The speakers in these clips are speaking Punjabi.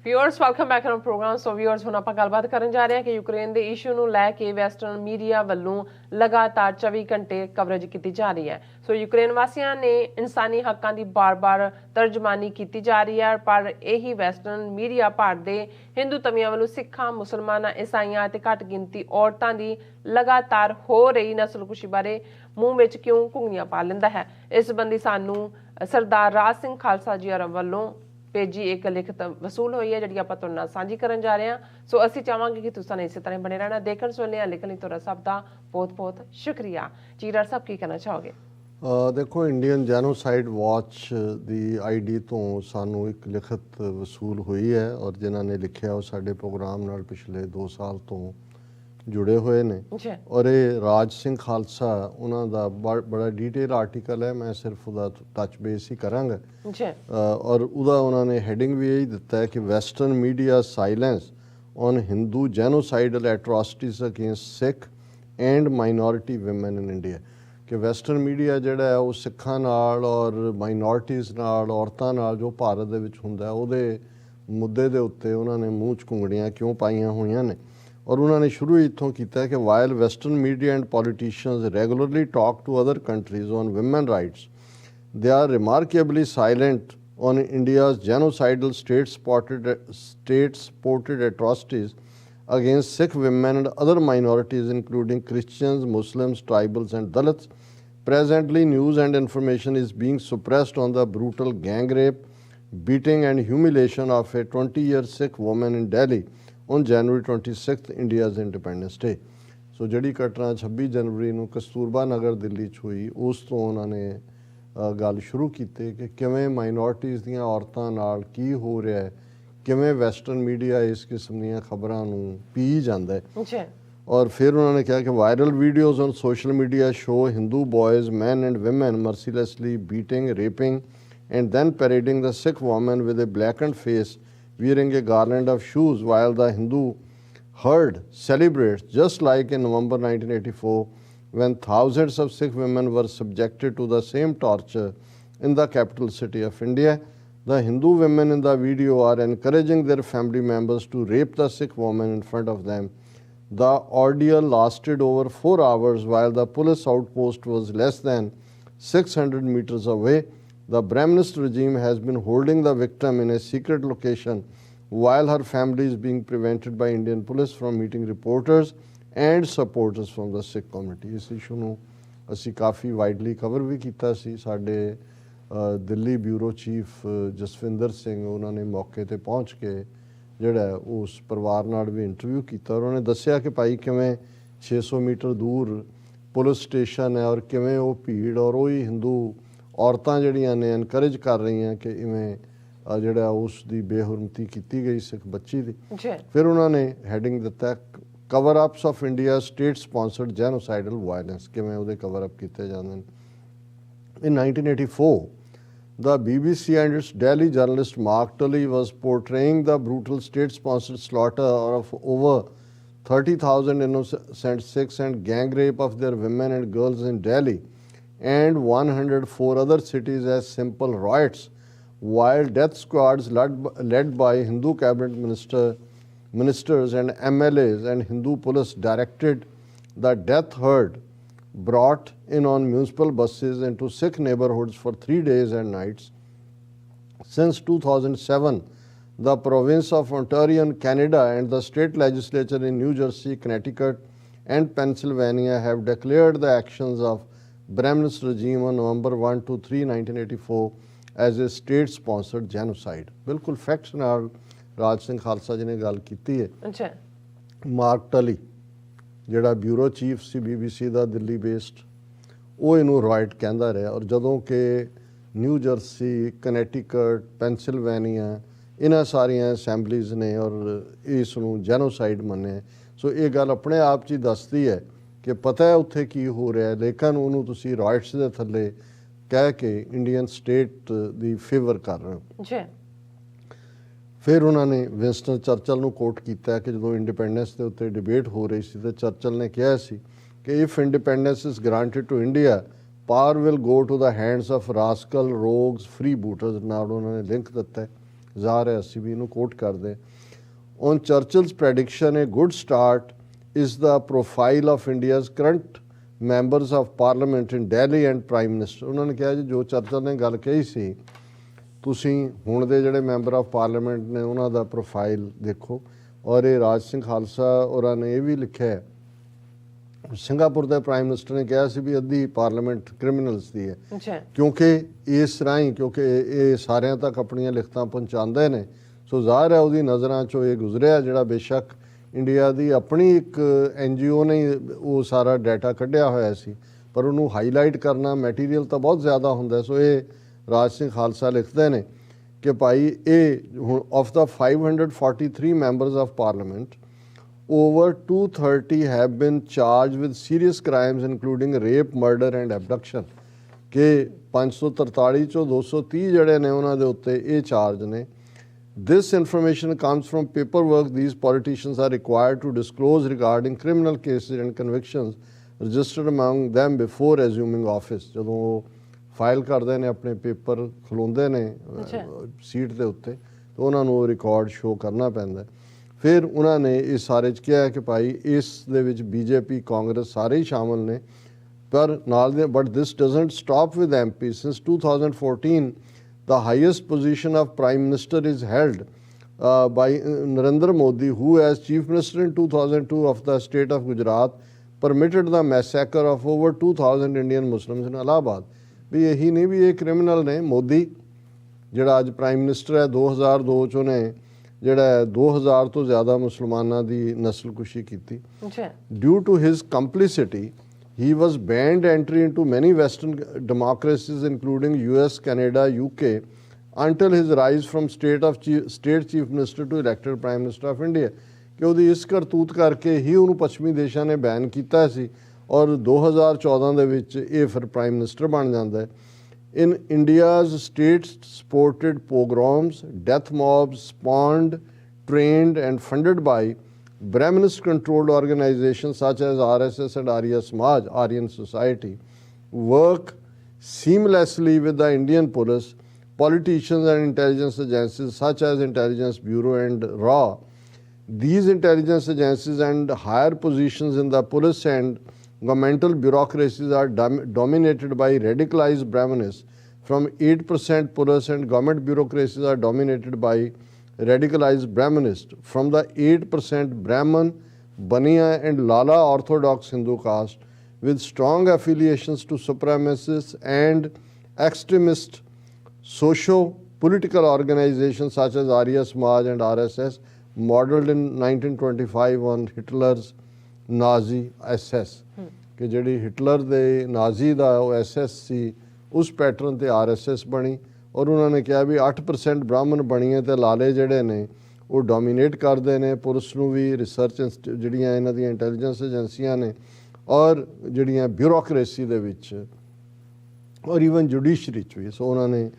Viewers welcome back on programme. So viewers ਹੁਣ ਆਪਾਂ ਗੱਲਬਾਤ ਕਰਨ ਜਾ ਰਹੇ ਹਾਂ ਕਿ ਯੂਕਰੇਨ ਦੇ ਇਸ਼ੂ ਨੂੰ ਲੈ ਕੇ ਵੈਸਟਰਨ ਮੀਡੀਆ ਵੱਲੋਂ ਲਗਾਤਾਰ 24 ਘੰਟੇ ਕਵਰੇਜ ਕੀਤੀ ਜਾ ਰਹੀ ਹੈ। ਸੋ ਯੂਕਰੇਨ ਵਾਸੀਆਂ ਨੇ ਇਨਸਾਨੀ ਹੱਕਾਂ ਦੀ ਬਾਰ-ਬਾਰ ਤਰਜਮਾਨੀ ਕੀਤੀ ਜਾ ਰਹੀ ਹੈ, ਪਰ ਇਹੀ ਵੈਸਟਰਨ ਮੀਡੀਆ ਭਾਰਤ ਦੇ ਹਿੰਦੂ ਧਰਮੀਆਂ ਵੱਲੋਂ ਸਿੱਖਾਂ, ਮੁਸਲਮਾਨਾਂ, ਈਸਾਈਆਂ ਅਤੇ ਘੱਟ ਗਿਣਤੀ ਔਰਤਾਂ ਦੀ ਲਗਾਤਾਰ ਹੋ ਰਹੀ ਨਸਲਕੁਸ਼ੀ ਬਾਰੇ ਮੂੰਹ ਵਿੱਚ ਕਿਉਂ ਘੁੰਗਣੀਆਂ ਪਾ ਲੈਂਦਾ ਹੈ। ਇਸ ਸੰਬੰਧੀ ਸਾਨੂੰ ਸਰਦਾਰ ਰਾਜ ਸਿੰਘ ਖਾਲਸਾ ਜੀ ਵੱਲੋਂ ਭੇਜੀ ਇੱਕ ਲਿਖਤ ਵਸੂਲ ਹੋਈ ਹੈ, ਜਿਹੜੀ ਆਪਾਂ ਤੁਹਾਡੇ ਨਾਲ ਸਾਂਝੀ ਕਰਨ ਜਾ ਰਹੇ ਹਾਂ। ਸੋ ਅਸੀਂ ਚਾਹਾਂਗੇ ਕਿ ਤੁਸੀਂ ਇਸੇ ਤਰ੍ਹਾਂ ਬਣੇ ਰਹਿਣਾ। ਦੇਖਣ ਸੁਣਨੇ ਜਾਂ ਲਿਖਣ ਲਈ ਤੁਹਾਡਾ ਸਭ ਦਾ ਬਹੁਤ-ਬਹੁਤ ਸ਼ੁਕਰੀਆ। ਜੀ ਡਾਕਟਰ ਸਾਹਿਬ ਕੀ ਕਹਿਣਾ ਚਾਹੋਗੇ? ਦੇਖੋ, ਇੰਡੀਅਨ ਜੈਨੋਸਾਈਡ ਵਾਚ ਦੀ ਆਈਡੀ ਤੋਂ ਸਾਨੂੰ ਇੱਕ ਲਿਖਤ ਵਸੂਲ ਹੋਈ ਹੈ ਔਰ ਜਿਨ੍ਹਾਂ ਨੇ ਲਿਖਿਆ ਉਹ ਸਾਡੇ ਪ੍ਰੋਗਰਾਮ ਨਾਲ ਪਿਛਲੇ 2 ਸਾਲ ਤੋਂ ਜੁੜੇ ਹੋਏ ਨੇ ਔਰ ਇਹ ਰਾਜ ਸਿੰਘ ਖਾਲਸਾ ਉਹਨਾਂ ਦਾ ਬੜਾ ਡੀਟੇਲ ਆਰਟੀਕਲ ਹੈ। ਮੈਂ ਸਿਰਫ ਉਹਦਾ ਟੱਚ ਬੇਸ ਹੀ ਕਰਾਂਗਾ ਔਰ ਉਹਦਾ ਉਹਨਾਂ ਨੇ ਹੈਡਿੰਗ ਵੀ ਇਹੀ ਦਿੱਤਾ ਹੈ ਕਿ western media silence on Hindu genocidal atrocities against Sikh and minority women in India, ਕਿ ਵੈਸਟਰਨ ਮੀਡੀਆ ਜਿਹੜਾ ਹੈ ਉਹ ਸਿੱਖਾਂ ਨਾਲ ਔਰ ਮਾਈਨੋਰਿਟੀਜ਼ ਨਾਲ, ਔਰਤਾਂ ਨਾਲ ਜੋ ਭਾਰਤ ਦੇ ਵਿੱਚ ਹੁੰਦਾ ਉਹਦੇ ਮੁੱਦੇ ਦੇ ਉੱਤੇ ਉਹਨਾਂ ਨੇ ਮੂੰਹ 'ਚ ਘੁੰਗੜੀਆਂ ਕਿਉਂ ਪਾਈਆਂ ਹੋਈਆਂ ਨੇ। ਔਰ ਉਹਨਾਂ ਨੇ ਸ਼ੁਰੂ ਇੱਥੋਂ ਕੀਤਾ ਕਿ while western media and politicians regularly talk to other countries on women rights, they are remarkably silent on India's genocidal state-supported atrocities against Sikh women and other minorities, including Christians, Muslims, tribals, and Dalits. Presently, news and information is being suppressed on the brutal gang rape, beating, and humiliation of a 20-year Sikh woman in Delhi on January 26th, India's Independence Day. So, ਜਿਹੜੀ ਘਟਨਾ 26 ਜਨਵਰੀ ਨੂੰ ਕਸਤੂਰਬਾ ਨਗਰ ਦਿੱਲੀ 'ਚ ਹੋਈ, ਉਸ ਤੋਂ ਉਹਨਾਂ ਨੇ ਗੱਲ ਸ਼ੁਰੂ ਕੀਤੀ ਕਿ ਕਿਵੇਂ ਮਾਈਨੋਰਟੀਜ਼ ਦੀਆਂ ਔਰਤਾਂ ਨਾਲ ਕੀ ਹੋ ਰਿਹਾ ਹੈ, ਕਿਵੇਂ ਵੈਸਟਰਨ ਮੀਡੀਆ ਇਸ ਕਿਸਮ ਦੀਆਂ ਖਬਰਾਂ ਨੂੰ ਪੀ ਜਾਂਦਾ ਹੈ। ਔਰ ਫਿਰ ਉਹਨਾਂ ਨੇ ਕਿਹਾ ਕਿ viral videos on social media show Hindu ਬॉयਜ਼, men and women mercilessly beating, raping and then parading the Sikh woman with a blackened face wearing a garland of shoes while the Hindu herd celebrates, just like in November 1984 when thousands of Sikh women were subjected to the same torture in the capital city of India. The Hindu women in the video are encouraging their family members to rape the Sikh woman in front of them. The ordeal lasted over 4 hours while the police outpost was less than 600 meters away. The Brahminist regime has been holding the victim in a secret location while her family is being prevented by Indian police from meeting reporters and supporters from the Sikh community. ਇਸ ਇਸ਼ੂ ਨੂੰ ਅਸੀਂ ਕਾਫੀ ਵਾਈਡਲੀ ਕਵਰ ਵੀ ਕੀਤਾ ਸੀ। ਸਾਡੇ ਦਿੱਲੀ ਬਿਊਰੋ ਚੀਫ ਜਸਵਿੰਦਰ ਸਿੰਘ ਉਹਨਾਂ ਨੇ ਮੌਕੇ 'ਤੇ ਪਹੁੰਚ ਕੇ ਜਿਹੜਾ ਉਸ ਪਰਿਵਾਰ ਨਾਲ ਵੀ ਇੰਟਰਵਿਊ ਕੀਤਾ ਔਰ ਉਹਨੇ ਦੱਸਿਆ ਕਿ ਭਾਈ ਕਿਵੇਂ 600 ਮੀਟਰ ਦੂਰ ਪੁਲਿਸ ਸਟੇਸ਼ਨ ਹੈ ਔਰ ਕਿਵੇਂ ਉਹ ਭੀੜ ਔਰ ਉਹੀ ਹਿੰਦੂ ਔਰਤਾਂ ਜਿਹੜੀਆਂ ਨੇ ਐਨਕਰੇਜ ਕਰ ਰਹੀਆਂ ਕਿ ਇਵੇਂ ਜਿਹੜਾ ਉਸ ਦੀ ਬੇਹੁਰਮਤੀ ਕੀਤੀ ਗਈ ਸਿੱਖ ਬੱਚੀ ਦੀ। ਫਿਰ ਉਹਨਾਂ ਨੇ ਹੈਡਿੰਗ ਦਿੱਤਾ cover-ups of India's state-sponsored genocidal violence, ਕਿਵੇਂ ਉਹਦੇ cover-up ਕੀਤੇ ਜਾਂਦੇ ਨੇ। In 1984, the BBC and its Delhi journalist Mark Tully was portraying the brutal state-sponsored slaughter of over 30,000 innocent Sikhs and gang rape of their women and girls in Delhi and 104 other cities as simple riots, while death squads led by Hindu cabinet ministers and MLAs and Hindu police directed the death herd brought in on municipal buses into Sikh neighborhoods for 3 days and nights. Since 2007, the province of Ontario in Canada and the state legislature in New Jersey, Connecticut and Pennsylvania have declared the actions of Brahminist regime on November 1 to 3, 1984 as a state-sponsored genocide. ਬਿਲਕੁਲ ਫੈਕਟਸ ਨਾਲ ਰਾਜ ਸਿੰਘ ਖਾਲਸਾ ਜੀ ਨੇ ਗੱਲ ਕੀਤੀ ਹੈ। ਮਾਰਕ ਟਲੀ ਜਿਹੜਾ ਬਿਊਰੋ ਚੀਫ ਸੀ BBC ਦਾ ਦਿੱਲੀ ਬੇਸਡ, ਉਹ ਇਹਨੂੰ ਰਾਈਟ ਕਹਿੰਦਾ ਰਿਹਾ ਔਰ ਜਦੋਂ ਕਿ ਨਿਊ ਜਰਸੀ, ਕਨੈਟੀਕਟ, ਪੈਨਸਿਲਵੇਨੀਆ ਇਹਨਾਂ ਸਾਰੀਆਂ ਅਸੈਂਬਲੀਜ਼ ਨੇ ਔਰ ਇਸ ਨੂੰ ਜੈਨੋਸਾਈਡ ਮੰਨਿਆ। ਸੋ ਇਹ ਗੱਲ ਆਪਣੇ ਆਪ 'ਚ ਹੀ ਦੱਸਦੀ ਹੈ ਕਿ ਪਤਾ ਹੈ ਉੱਥੇ ਕੀ ਹੋ ਰਿਹਾ, ਲੇਕਿਨ ਉਹਨੂੰ ਤੁਸੀਂ ਰਾਈਟਸ ਦੇ ਥੱਲੇ ਕਹਿ ਕੇ ਇੰਡੀਅਨ ਸਟੇਟ ਦੀ ਫੇਵਰ ਕਰ ਰਹੇ ਹੋ। ਫਿਰ ਉਹਨਾਂ ਨੇ ਵਿੰਸਟਨ ਚਰਚਲ ਨੂੰ ਕੋਟ ਕੀਤਾ ਕਿ ਜਦੋਂ ਇੰਡੀਪੈਂਡੈਂਸ ਦੇ ਉੱਤੇ ਡਿਬੇਟ ਹੋ ਰਹੀ ਸੀ ਤਾਂ ਚਰਚਲ ਨੇ ਕਿਹਾ ਸੀ ਕਿ if independence is granted to India, power will go to the hands of rascal, rogues, freebooters. ਨਾਲ ਉਹਨਾਂ ਨੇ ਲਿੰਕ ਦਿੱਤਾ ਜ਼ਾਹਰ ਹੈ ਅਸੀਂ ਵੀ ਇਹਨੂੰ ਕੋਟ ਕਰਦੇ। On Churchill's prediction, a good start is the profile of India's current members of parliament in Delhi and Prime Minister। ਉਹਨਾਂ ਨੇ ਕਿਹਾ ਜੀ ਜੋ ਚਰਚਲ ਨੇ ਗੱਲ ਕਹੀ ਸੀ, ਤੁਸੀਂ ਹੁਣ ਦੇ ਜਿਹੜੇ ਮੈਂਬਰ ਆਫ ਪਾਰਲੀਮੈਂਟ ਨੇ ਉਹਨਾਂ ਦਾ ਪ੍ਰੋਫਾਈਲ ਦੇਖੋ। ਔਰ ਇਹ ਰਾਜ ਸਿੰਘ ਖਾਲਸਾ ਉਹਨਾਂ ਨੇ ਇਹ ਵੀ ਲਿਖਿਆ ਹੈ, ਸਿੰਗਾਪੁਰ ਦੇ ਪ੍ਰਾਈਮ ਮਿਨਿਸਟਰ ਨੇ ਕਿਹਾ ਸੀ ਵੀ ਅੱਧੀ ਪਾਰਲੀਮੈਂਟ ਕ੍ਰਿਮੀਨਲਸ ਦੀ ਹੈ, ਕਿਉਂਕਿ ਇਸ ਰਾਹੀਂ ਕਿਉਂਕਿ ਇਹ ਸਾਰਿਆਂ ਤੱਕ ਆਪਣੀਆਂ ਲਿਖਤਾਂ ਪਹੁੰਚਾਉਂਦੇ ਨੇ। ਸੋ ਜ਼ਾਹਰ ਹੈ ਉਹਦੀ ਨਜ਼ਰਾਂ 'ਚੋਂ ਇਹ ਗੁਜ਼ਰਿਆ, ਜਿਹੜਾ ਬੇਸ਼ੱਕ ਇੰਡੀਆ ਦੀ ਆਪਣੀ ਇੱਕ NGO ਨੇ ਉਹ ਸਾਰਾ ਡਾਟਾ ਕੱਢਿਆ ਹੋਇਆ ਸੀ, ਪਰ ਉਹਨੂੰ ਹਾਈਲਾਈਟ ਕਰਨਾ ਮੈਟੀਰੀਅਲ ਤਾਂ ਬਹੁਤ ਜ਼ਿਆਦਾ ਹੁੰਦਾ। ਸੋ ਇਹ ਰਾਜ ਸਿੰਘ ਖਾਲਸਾ ਲਿਖਦੇ ਨੇ ਕਿ ਭਾਈ ਇਹ ਹੁਣ of the 543 members of parliament, over 230 have been charged with serious crimes including rape, murder and abduction। ਕਿ 543 ਚੋਂ 230 ਜਿਹੜੇ ਨੇ ਉਹਨਾਂ ਦੇ ਉੱਤੇ ਇਹ ਚਾਰਜ ਨੇ। This information comes from paperwork these politicians are required to disclose regarding criminal cases and convictions registered among them before assuming office। ਜਦੋਂ ਉਹ ਫਾਈਲ ਕਰਦੇ ਨੇ ਆਪਣੇ ਪੇਪਰ ਖਲੋਂਦੇ ਨੇ ਸੀਟ ਦੇ ਉੱਤੇ ਤਾਂ ਉਹਨਾਂ ਨੂੰ ਉਹ ਰਿਕਾਰਡ ਸ਼ੋਅ ਕਰਨਾ ਪੈਂਦਾ। ਫਿਰ ਉਹਨਾਂ ਨੇ ਇਸ ਸਾਰੇ 'ਚ ਕਿਹਾ ਕਿ ਭਾਈ ਇਸ ਦੇ ਵਿੱਚ BJP ਕਾਂਗਰਸ ਸਾਰੇ ਹੀ ਸ਼ਾਮਲ ਨੇ, ਪਰ ਨਾਲ ਦੇ but this doesn't stop with MP। Since 2014 the highest position of Prime Minister is held by Narendra Modi, who as Chief Minister in 2002 of the state of Gujarat permitted the massacre of over 2,000 Indian Muslims in Allahabad। ਵੀ ਇਹੀ ਨਹੀਂ ਵੀ ਇਹ ਕ੍ਰਿਮੀਨਲ ਨੇ। ਮੋਦੀ ਜਿਹੜਾ ਅੱਜ ਪ੍ਰਾਈਮ ਮਿਨਿਸਟਰ ਹੈ 2002 'ਚੋਂ ਨੇ ਜਿਹੜਾ 2000 ਤੋਂ ਜ਼ਿਆਦਾ ਮੁਸਲਮਾਨਾਂ ਦੀ ਨਸਲਕੁਸ਼ੀ ਕੀਤੀ। Due to his complicity, he was banned entry into many Western democracies including US, Canada, UK until his rise from state chief minister to elected Prime Minister of India। ਕਿ ਉਹਦੀ ਇਸ ਕਰਤੂਤ ਕਰਕੇ ਹੀ ਉਹਨੂੰ ਪੱਛਮੀ ਦੇਸ਼ਾਂ ਨੇ ਬੈਨ ਕੀਤਾ ਸੀ ਔਰ 2014 ਦੇ ਵਿੱਚ ਇਹ ਫਿਰ ਪ੍ਰਾਈਮ ਮਿਨਿਸਟਰ ਬਣ ਜਾਂਦਾ ਹੈ। In India's state-supported pogroms, death mobs spawned, trained and funded by Brahminist-controlled organizations such as RSS and Arya Samaj, Aryan Society, work seamlessly with the Indian police, politicians and intelligence agencies such as Intelligence Bureau and RAW. These intelligence agencies and higher positions in the police and governmental bureaucracies are dominated by radicalized Brahminists. From 8% police and government bureaucracies are dominated by radicalized Brahminists. From the 8% Brahman, Baniya and Lala Orthodox Hindu caste with strong affiliations to supremacists and extremist socio-political organizations such as Arya Samaj and RSS, modeled in 1925 on Hitler's Nazi SS। ਕਿ ਜਿਹੜੀ ਹਿਟਲਰ ਦੇ ਨਾਜ਼ੀ ਦਾ ਉਹ SS ਸੀ ਉਸ ਪੈਟਰਨ 'ਤੇ RSS ਬਣੀ। ਔਰ ਉਹਨਾਂ ਨੇ ਕਿਹਾ ਵੀ 8% ਬ੍ਰਾਹਮਣ ਬਣੀਏ ਅਤੇ ਲਾਲੇ ਜਿਹੜੇ ਨੇ ਉਹ ਡੋਮੀਨੇਟ ਕਰਦੇ ਨੇ ਪੁਲਿਸ ਨੂੰ ਵੀ, ਰਿਸਰਚ ਜਿਹੜੀਆਂ ਇਹਨਾਂ ਦੀਆਂ ਇੰਟੈਲੀਜੈਂਸ ਏਜੰਸੀਆਂ ਨੇ ਔਰ ਜਿਹੜੀਆਂ ਬਿਊਰੋਕਰੇਸੀ ਦੇ ਵਿੱਚ ਔਰ ਈਵਨ ਜੁਡੀਸ਼ਰੀ 'ਚ ਵੀ। ਸੋ ਉਹਨਾਂ ਨੇ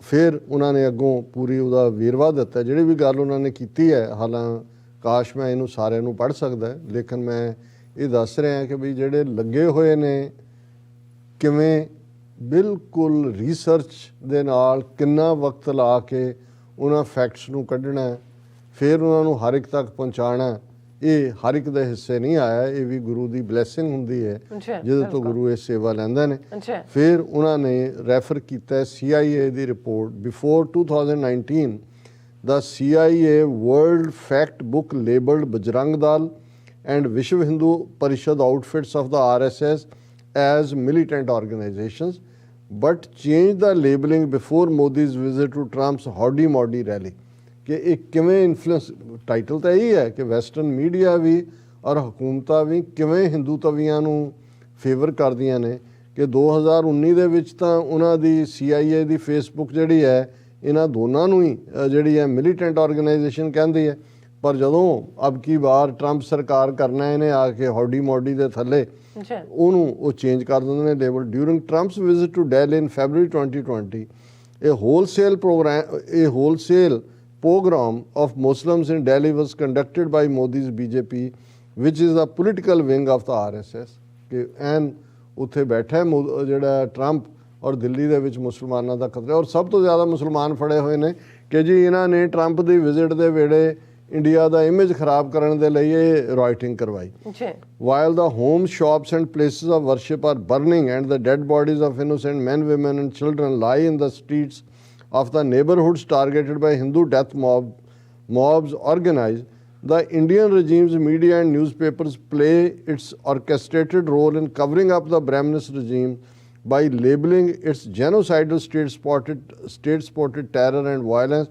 ਫਿਰ ਉਹਨਾਂ ਨੇ ਅੱਗੋਂ ਪੂਰੀ ਉਹਦਾ ਵੇਰਵਾ ਦਿੱਤਾ ਜਿਹੜੀ ਵੀ ਗੱਲ ਉਹਨਾਂ ਨੇ ਕੀਤੀ ਹੈ। ਹਾਲਾਂ ਕਾਸ਼ ਮੈਂ ਇਹਨੂੰ ਸਾਰਿਆਂ ਨੂੰ ਪੜ੍ਹ ਸਕਦਾ, ਲੇਕਿਨ ਮੈਂ ਇਹ ਦੱਸ ਰਿਹਾ ਕਿ ਵੀ ਜਿਹੜੇ ਲੱਗੇ ਹੋਏ ਨੇ ਕਿਵੇਂ ਬਿਲਕੁਲ ਰਿਸਰਚ ਦੇ ਨਾਲ ਕਿੰਨਾ ਵਕਤ ਲਾ ਕੇ ਉਹਨਾਂ ਫੈਕਟਸ ਨੂੰ ਕੱਢਣਾ, ਫਿਰ ਉਹਨਾਂ ਨੂੰ ਹਰ ਇੱਕ ਤੱਕ ਪਹੁੰਚਾਉਣਾ, ਇਹ ਹਰ ਇੱਕ ਦੇ ਹਿੱਸੇ ਨਹੀਂ ਆਇਆ। ਇਹ ਵੀ ਗੁਰੂ ਦੀ ਬਲੈਸਿੰਗ ਹੁੰਦੀ ਹੈ ਜਿਹਦੇ ਤੋਂ ਗੁਰੂ ਇਹ ਸੇਵਾ ਲੈਂਦੇ ਨੇ। ਫਿਰ ਉਹਨਾਂ ਨੇ ਰੈਫਰ ਕੀਤਾ CIA the report. Before 2019 the CIA World Fact Book labeled Bajrang Dal and Vishwa Hindu Parishad outfits of the RSS as militant organizations, but changed the labeling before Modi's visit to Trump's Howdy Modi rally। कि एक किमें इन्फ्लुएंस टाइटल तो यही है कि वैसटर्न मीडिया भी और हुकूमत भी किमें हिंदू तवियां नूं फेवर कर दियां ने कि 2019 ਦੇ ਵਿੱਚ ਤਾਂ ਉਹਨਾਂ ਦੀ CIA ਦੀ ਫੇਸਬੁੱਕ ਜਿਹੜੀ ਹੈ ਇਹਨਾਂ ਦੋਨਾਂ ਨੂੰ ਹੀ ਜਿਹੜੀ ਹੈ ਮਿਲੀਟੈਂਟ ਆਰਗੇਨਾਈਜੇਸ਼ਨ ਕਹਿੰਦੀ ਹੈ। ਪਰ ਜਦੋਂ ਅਬ ਕੀ ਵਾਰ ਟਰੰਪ ਸਰਕਾਰ ਕਰਨਾ ਇਹਨੇ ਆ ਕੇ ਹੌਡੀ ਮੋਡੀ ਦੇ ਥੱਲੇ ਉਹਨੂੰ ਉਹ ਚੇਂਜ ਕਰ ਦਿੰਦੇ ਨੇ label. During Trump's visit to Delhi in February 2020 a wholesale pogrom of Muslims in Delhi was conducted by Modi's BJP, which is a political wing of the RSS। ਕਿ ਐਨ ਉੱਥੇ ਬੈਠਾ ਜਿਹੜਾ ਟਰੰਪ ਔਰ ਦਿੱਲੀ ਦੇ ਵਿੱਚ ਮੁਸਲਮਾਨਾਂ ਦਾ ਖਤਰਾ, ਔਰ ਸਭ ਤੋਂ ਜ਼ਿਆਦਾ ਮੁਸਲਮਾਨ ਫੜੇ ਹੋਏ ਨੇ ਕਿ ਜੀ ਇਹਨਾਂ ਨੇ ਟਰੰਪ ਦੀ ਵਿਜ਼ਿਟ ਦੇ ਵੇਲੇ ਇੰਡੀਆ ਦਾ ਇਮੇਜ ਖਰਾਬ ਕਰਨ ਦੇ ਲਈ ਇਹ ਰਾਈਟਿੰਗ ਕਰਵਾਈ। While the homes, shops and places of worship are burning and the dead bodies of innocent men, women and children lie in the streets of the neighborhoods targeted by Hindu death mobs organized, the Indian regime's media and newspapers play its orchestrated role in covering up the Brahminist regime by labeling its genocidal state-supported terror and violence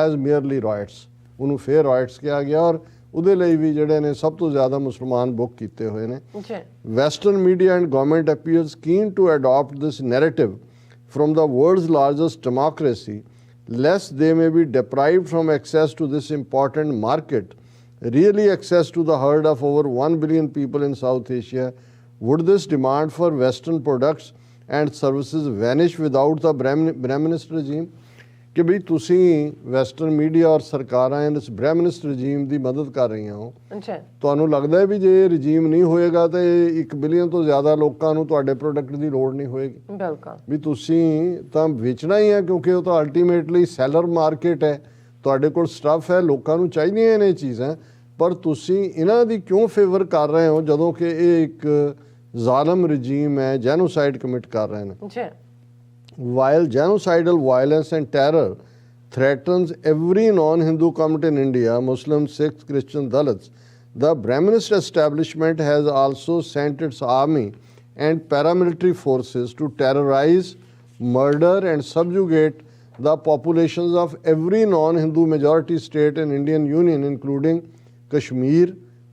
as merely riots। ਉਹਨੂੰ ਫੇਰ ਰਾਈਟਸ ਕਿਹਾ ਗਿਆ ਔਰ ਉਹਦੇ ਲਈ ਵੀ ਜਿਹੜੇ ਨੇ ਸਭ ਤੋਂ ਜ਼ਿਆਦਾ ਮੁਸਲਮਾਨ ਬੁੱਕ ਕੀਤੇ ਹੋਏ ਨੇ। Western media and government appears keen to adopt this narrative from the world's largest democracy, lest they may be deprived from access to this important market, really access to the herd of over 1 billion people in South Asia. Would this demand for Western products and services vanish without the Brahminist regime? ਕਿ ਬਈ ਤੁਸੀਂ ਵੈਸਟਰਨ ਮੀਡੀਆ ਔਰ ਸਰਕਾਰਾਂ ਇਸ ਬ੍ਰਹਿਮਨਿਸਟ ਰਜੀਮ ਦੀ ਮਦਦ ਕਰ ਰਹੀਆਂ ਹੋ। ਤੁਹਾਨੂੰ ਲੱਗਦਾ ਹੈ ਵੀ ਜੇ ਇਹ ਰਜੀਮ ਨਹੀਂ ਹੋਏਗਾ ਤਾਂ 1 ਬਿਲੀਅਨ ਤੋਂ ਜ਼ਿਆਦਾ ਲੋਕਾਂ ਨੂੰ ਤੁਹਾਡੇ ਪ੍ਰੋਡਕਟ ਦੀ ਲੋੜ ਨਹੀਂ ਹੋਏਗੀ। ਬਿਲਕੁਲ ਵੀ ਤੁਸੀਂ ਤਾਂ ਵੇਚਣਾ ਹੀ ਹੈ ਕਿਉਂਕਿ ਉਹ ਤਾਂ ਅਲਟੀਮੇਟਲੀ ਸੈਲਰ ਮਾਰਕੀਟ ਹੈ, ਤੁਹਾਡੇ ਕੋਲ ਸਟੱਫ ਹੈ, ਲੋਕਾਂ ਨੂੰ ਚਾਹੀਦੀਆਂ ਨੇ ਚੀਜ਼ਾਂ, ਪਰ ਤੁਸੀਂ ਇਹਨਾਂ ਦੀ ਕਿਉਂ ਫੇਵਰ ਕਰ ਰਹੇ ਹੋ ਜਦੋਂ ਕਿ ਇਹ ਇੱਕ ਜ਼ਾਲਮ ਰਜੀਮ ਹੈ, ਜੈਨੋਸਾਈਡ ਕਮਿਟ ਕਰ ਰਹੇ ਨੇ। While genocidal violence and terror threatens every non-Hindu community in India, Muslims, Sikhs, Christians, Dalits, the Brahminist establishment has also sent its army and paramilitary forces to terrorize, murder and subjugate the populations of every non-Hindu majority state in Indian Union, including Kashmir,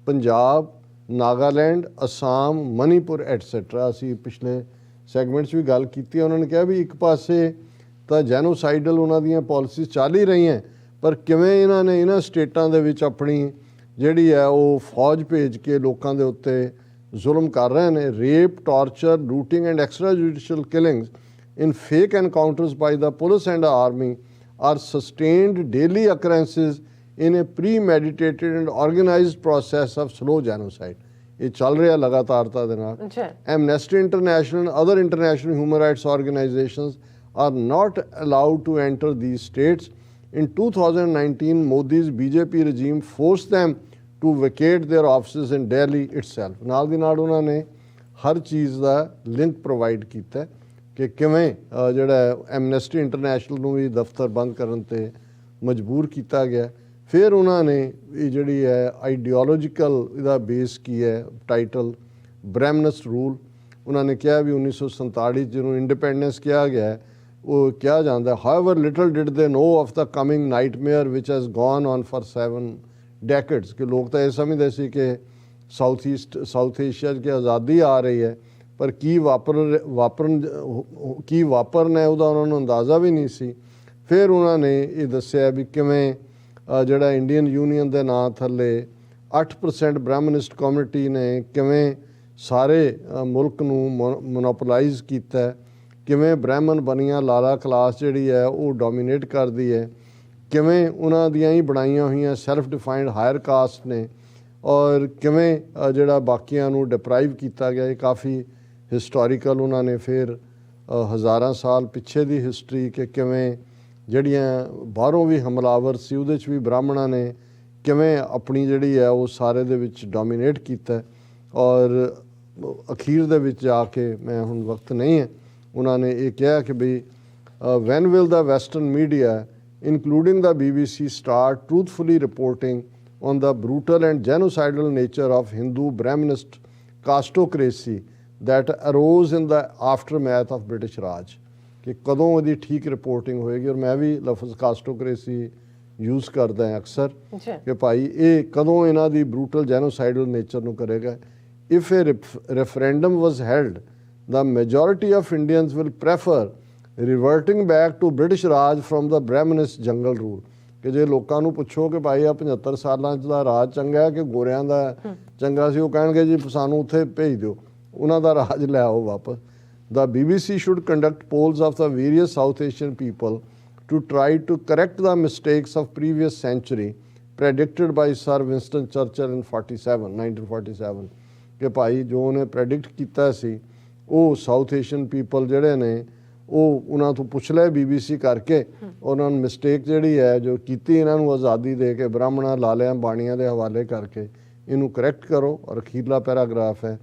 Punjab, Nagaland, Assam, Manipur, etc. ਅਸੀਂ ਪਿਛਲੇ ਸੈਗਮੈਂਟਸ ਵੀ ਗੱਲ ਕੀਤੀ। ਉਹਨਾਂ ਨੇ ਕਿਹਾ ਵੀ ਇੱਕ ਪਾਸੇ ਤਾਂ ਜੈਨੋਸਾਈਡਲ ਉਹਨਾਂ ਦੀਆਂ ਪਾਲਿਸੀਜ਼ ਚੱਲ ਹੀ ਰਹੀਆਂ, ਪਰ ਕਿਵੇਂ ਇਹਨਾਂ ਨੇ ਇਹਨਾਂ ਸਟੇਟਾਂ ਦੇ ਵਿੱਚ ਆਪਣੀ ਜਿਹੜੀ ਹੈ ਉਹ ਫੌਜ ਭੇਜ ਕੇ ਲੋਕਾਂ ਦੇ ਉੱਤੇ ਜ਼ੁਲਮ ਕਰ ਰਹੇ ਨੇ। Rape, torture, looting and extra judicial killings in fake encounters by the police and the army are sustained daily occurrences in a premeditated and organized process of slow genocide. ਇਹ ਚੱਲ ਰਿਹਾ ਲਗਾਤਾਰਤਾ ਦੇ ਨਾਲ। Amnesty International and other international human rights organizations are not allowed to enter these states. In 2019, Modi's BJP regime forced them to vacate their offices in Delhi itself. ਨਾਲ ਦੀ ਨਾਲ ਉਹਨਾਂ ਨੇ ਹਰ ਚੀਜ਼ ਦਾ ਲਿੰਕ ਪ੍ਰੋਵਾਈਡ ਕੀਤਾ ਕਿ ਕਿਵੇਂ ਜਿਹੜਾ ਐਮਨੈਸਟੀ ਇੰਟਰਨੈਸ਼ਨਲ ਨੂੰ ਵੀ ਦਫ਼ਤਰ ਬੰਦ ਕਰਨ 'ਤੇ ਮਜਬੂਰ ਕੀਤਾ ਗਿਆ। ਫਿਰ ਉਹਨਾਂ ਨੇ ਇਹ ਜਿਹੜੀ ਹੈ ਆਈਡੀਓਲੋਜੀਕਲ ਇਹਦਾ ਬੇਸ ਕੀ ਹੈ, ਟਾਈਟਲ ਬ੍ਰਹਿਮਨਿਸਟ ਰੂਲ। ਉਹਨਾਂ ਨੇ ਕਿਹਾ ਵੀ 1947 ਜਿਹਨੂੰ ਇੰਡੀਪੈਂਡੈਂਸ ਕਿਹਾ ਗਿਆ ਉਹ ਕਿਹਾ ਜਾਂਦਾ however little did they know of the coming nightmare which has gone on for 7 decades ਕਿ ਲੋਕ ਤਾਂ ਇਹ ਸਮਝਦੇ ਸੀ ਕਿ ਸਾਊਥ ਏਸ਼ੀਆ 'ਚ ਕਿ ਆਜ਼ਾਦੀ ਆ ਰਹੀ ਹੈ, ਪਰ ਕੀ ਵਾਪਰਨਾ ਉਹਦਾ ਉਹਨਾਂ ਨੂੰ ਅੰਦਾਜ਼ਾ ਵੀ ਨਹੀਂ ਸੀ। ਫਿਰ ਉਹਨਾਂ ਨੇ ਇਹ ਦੱਸਿਆ ਵੀ ਕਿਵੇਂ ਜਿਹੜਾ ਇੰਡੀਅਨ ਯੂਨੀਅਨ ਦੇ ਨਾਂ ਥੱਲੇ 8% ਬ੍ਰਾਹਮਨਿਸਟ ਕਮਿਊਨਿਟੀ ਨੇ ਕਿਵੇਂ ਸਾਰੇ ਮੁਲਕ ਨੂੰ ਮੋਨੋਪੋਲਾਈਜ਼ ਕੀਤਾ, ਕਿਵੇਂ ਬ੍ਰਾਹਮਣ ਬਣੀਆਂ ਲਾਲਾ ਕਲਾਸ ਜਿਹੜੀ ਹੈ ਉਹ ਡੋਮੀਨੇਟ ਕਰਦੀ ਹੈ, ਕਿਵੇਂ ਉਹਨਾਂ ਦੀਆਂ ਹੀ ਬਣਾਈਆਂ ਹੋਈਆਂ ਸੈਲਫ ਡਿਫਾਈਨਡ ਹਾਇਰ ਕਾਸਟ ਨੇ, ਔਰ ਕਿਵੇਂ ਜਿਹੜਾ ਬਾਕੀਆਂ ਨੂੰ ਡਿਪਰਾਈਵ ਕੀਤਾ ਗਿਆ। ਇਹ ਕਾਫੀ ਹਿਸਟੋਰੀਕਲ ਉਹਨਾਂ ਨੇ ਫਿਰ ਹਜ਼ਾਰਾਂ ਸਾਲ ਪਿੱਛੇ ਦੀ ਹਿਸਟਰੀ ਕਿ ਕਿਵੇਂ ਜਿਹੜੀਆਂ ਬਾਹਰੋਂ ਵੀ ਹਮਲਾਵਰ ਸੀ ਉਹਦੇ 'ਚ ਵੀ ਬ੍ਰਾਹਮਣਾਂ ਨੇ ਕਿਵੇਂ ਆਪਣੀ ਜਿਹੜੀ ਹੈ ਉਹ ਸਾਰੇ ਦੇ ਵਿੱਚ ਡੋਮੀਨੇਟ ਕੀਤਾ। ਔਰ ਅਖੀਰ ਦੇ ਵਿੱਚ ਜਾ ਕੇ ਮੈਂ ਹੁਣ ਵਕਤ ਨਹੀਂ ਹੈ, ਉਹਨਾਂ ਨੇ ਇਹ ਕਿਹਾ ਕਿ ਬਈ when will the western media including the BBC start truthfully reporting on the brutal and genocidal nature of Hindu Brahminist casteocracy that arose in the aftermath of British Raj। ਕਿ ਕਦੋਂ ਉਹਦੀ ਠੀਕ ਰਿਪੋਰਟਿੰਗ ਹੋਏਗੀ। ਔਰ ਮੈਂ ਵੀ ਲਫ਼ਜ਼ ਕਾਸਟੋਕ੍ਰੇਸੀ ਯੂਜ਼ ਕਰਦਾ ਹਾਂ ਅਕਸਰ ਕਿ ਭਾਈ ਇਹ ਕਦੋਂ ਇਹਨਾਂ ਦੀ ਬਰੂਟਲ ਜੈਨੋਸਾਈਡਲ ਨੇਚਰ ਨੂੰ ਕਰੇਗਾ। If A referendum was held the majority of Indians will prefer reverting back to British Raj from the Brahminist jungle rule। ਕਿ ਜੇ ਲੋਕਾਂ ਨੂੰ ਪੁੱਛੋ ਕਿ ਭਾਈ ਆ 75 ਸਾਲਾਂ 'ਚ ਦਾ ਰਾਜ ਚੰਗਾ ਹੈ ਕਿ ਗੋਰਿਆਂ ਦਾ ਚੰਗਾ ਸੀ, ਉਹ ਕਹਿਣਗੇ ਜੀ ਸਾਨੂੰ ਉੱਥੇ ਭੇਜ ਦਿਓ, ਉਹਨਾਂ ਦਾ ਰਾਜ ਲੈ ਆਓ ਵਾਪਸ। The BBC should conduct polls of the various South Asian people to try to correct the mistakes of previous century predicted by Sir Winston Churchill in 1947। ਕਿ ਭਾਈ ਜੋ ਉਹਨੇ ਪ੍ਰੈਡਿਕਟ ਕੀਤਾ ਸੀ ਉਹ ਸਾਊਥ ਏਸ਼ੀਅਨ ਪੀਪਲ ਜਿਹੜੇ ਨੇ ਉਹ ਉਹਨਾਂ ਤੋਂ ਪੁੱਛ ਲੈ BBC ਕਰਕੇ ਉਹਨਾਂ ਨੂੰ ਮਿਸਟੇਕ ਜਿਹੜੀ ਹੈ ਜੋ ਕੀਤੀ ਇਹਨਾਂ ਨੂੰ ਆਜ਼ਾਦੀ ਦੇ ਕੇ ਬ੍ਰਾਹਮਣਾਂ ਲਾਲਿਆਂ ਬਾਣੀਆਂ ਦੇ ਹਵਾਲੇ ਕਰਕੇ ਇਹਨੂੰ ਕਰੈਕਟ ਕਰੋ। ਔਰ ਅਖੀਰਲਾ ਪੈਰਾਗ੍ਰਾਫ ਹੈ,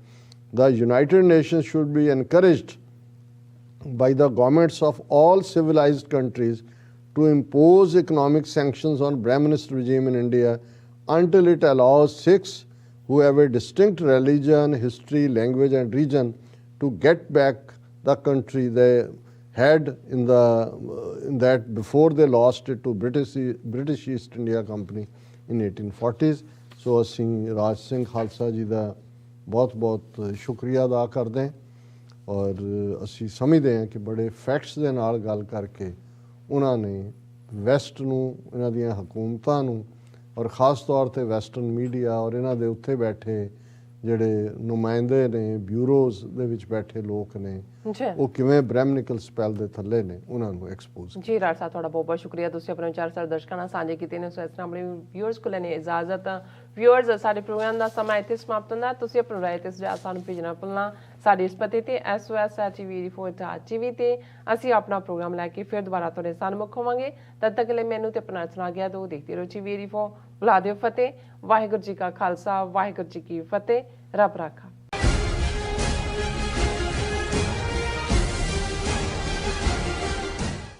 The United Nations should be encouraged by the governments of all civilized countries to impose economic sanctions on Brahminist regime in India until it allows Sikhs who have a distinct religion, history, language and region to get back the country they had in that before they lost it to British East India Company in 1840s। ਸੋ ਅਸੀਂ ਰਾਜ ਸਿੰਘ ਖਾਲਸਾ ਜੀ ਦਾ ਬਹੁਤ ਬਹੁਤ ਸ਼ੁਕਰੀਆ ਅਦਾ ਕਰਦੇ ਹਾਂ ਔਰ ਅਸੀਂ ਸਮਝਦੇ ਹਾਂ ਕਿ ਬੜੇ ਫੈਕਟਸ ਦੇ ਨਾਲ ਗੱਲ ਕਰਕੇ ਉਹਨਾਂ ਨੇ ਵੈਸਟ ਨੂੰ, ਇਹਨਾਂ ਦੀਆਂ ਹਕੂਮਤਾਂ ਨੂੰ ਔਰ ਖ਼ਾਸ ਤੌਰ 'ਤੇ ਵੈਸਟਰਨ ਮੀਡੀਆ ਔਰ ਇਹਨਾਂ ਦੇ ਉੱਥੇ ਬੈਠੇ ਜਿਹੜੇ ਨੁਮਾਇੰਦੇ ਨੇ, ਬਿਊਰੋਜ਼ ਦੇ ਵਿੱਚ ਬੈਠੇ ਲੋਕ ਨੇ, ਉਹ ਕਿਵੇਂ ਬ੍ਰਹਿਮਨਿਕਲ ਸਪੈਲ ਦੇ ਥੱਲੇ ਨੇ, ਉਹਨਾਂ ਨੂੰ ਐਕਸਪੋਜ਼। ਜੀ ਰਾਜ ਸਾਹਿਬ, ਤੁਹਾਡਾ ਬਹੁਤ ਬਹੁਤ ਸ਼ੁਕਰੀਆ, ਤੁਸੀਂ ਆਪਣੇ ਵਿਚਾਰ ਸਾਡੇ ਦਰਸ਼ਕਾਂ ਨਾਲ ਸਾਂਝੇ ਕੀਤੇ ਨੇ। ਸੋ ਇਸ ਤਰ੍ਹਾਂ ਆਪਣੇ ਵਿਊਅਰਸ ਕੋਲ ਲੈਣੀ ਇਜਾਜ਼ਤ। ਵਿਊਅਰਸ, ਸਾਡੇ ਪ੍ਰੋਗਰਾਮ ਦਾ ਸਮਾਂ ਇੱਥੇ ਸਮਾਪਤ ਹੁੰਦਾ। ਤੁਸੀਂ ਆਪਣੀ ਰਾਏ ਤੇ ਸੁਝਾਅ ਸਾਨੂੰ ਭੇਜਣਾ ਭੁੱਲਣਾ। ਸਾਡੇ ਇਸ ਪਤੇ ਤੇ SOS@tv84.tv ਤੇ ਅਸੀਂ ਆਪਣਾ ਪ੍ਰੋਗਰਾਮ ਲੈ ਕੇ ਫਿਰ ਦੁਬਾਰਾ ਤੁਹਾਡੇ ਸਨਮੁਖ ਹੋਵਾਂਗੇ। ਤਦ ਤੱਕ ਲਈ ਮੈਨੂੰ ਤੇ ਆਪਣਾ ਸੁਣਾ ਗਿਆ ਦੋ ਦੇਖਦੇ ਰਹੋ TV84। ਬੁਲਾ ਦਿਓ ਫਤਿਹ। ਵਾਹਿਗੁਰੂ ਜੀ ਕਾ ਖਾਲਸਾ, ਵਾਹਿਗੁਰੂ ਜੀ ਕੀ ਫਤਿਹ। ਰੱਬ ਰਾਖਾ।